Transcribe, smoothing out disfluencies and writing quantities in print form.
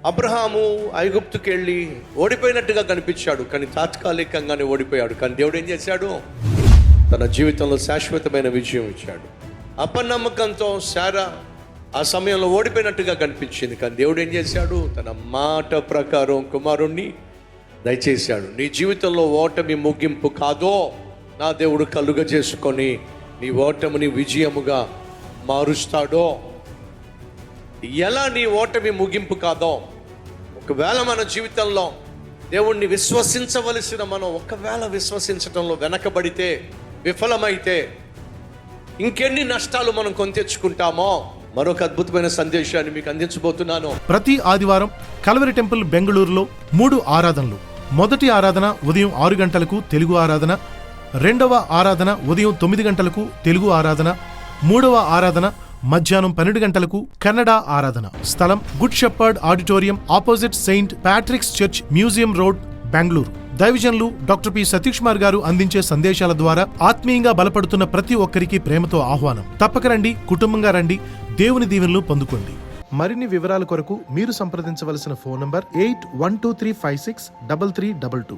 అబ్రహాము ఐగుప్తుకి వెళ్ళి ఓడిపోయినట్టుగా కనిపించాడు, కానీ తాత్కాలికంగానే ఓడిపోయాడు. కానీ దేవుడు ఏం చేశాడు? తన జీవితంలో శాశ్వతమైన విజయం ఇచ్చాడు. అపనమ్మకంతో శారా ఆ సమయంలో ఓడిపోయినట్టుగా కనిపించింది, కానీ దేవుడు ఏం చేశాడు? తన మాట ప్రకారం కుమారుణ్ణి దయచేశాడు. నీ జీవితంలో ఓటమి ముగింపు కాదో నా దేవుడు కలుగ చేసుకొని నీ ఓటమిని విజయముగా మారుస్తాడో. ఎలా నీ ఓటమి ముగింపు కాదో, ఒకవేళ మన జీవితంలో దేవుణ్ణి విశ్వసించవలసిన మనం ఒకవేళ విశ్వసించడంలో వెనకబడితే, విఫలమైతే, ఇంకెన్ని నష్టాలు మనం కొని తెచ్చుకుంటామో మరొక అద్భుతమైన సందేశాన్ని మీకు అందించబోతున్నాను. ప్రతి ఆదివారం కల్వరి టెంపుల్ బెంగళూరులో 3 ఆరాధనలు. మొదటి ఆరాధన ఉదయం 6 గంటలకు తెలుగు ఆరాధన, రెండవ ఆరాధన ఉదయం 9 గంటలకు తెలుగు ఆరాధన, మూడవ ఆరాధన మధ్యాహ్నం 12 గంటలకు కన్నడ ఆరాధన. స్థలం good shepherd auditorium, opposite Saint Patrick's church, museum road, Bengaluru. దైవజనులు డాక్టర్ పి సతీష్ కుమార్ గారు అందించే సందేశాల ద్వారా ఆత్మీయంగా బలపడుతున్న ప్రతి ఒక్కరికి ప్రేమతో ఆహ్వానం. తప్పక రండి, కుటుంబంగా రండి, దేవుని దీవెనలు పొందుకోండి. మరిన్ని వివరాల కొరకు మీరు సంప్రదించవలసిన ఫోన్ నంబర్ 8123563322.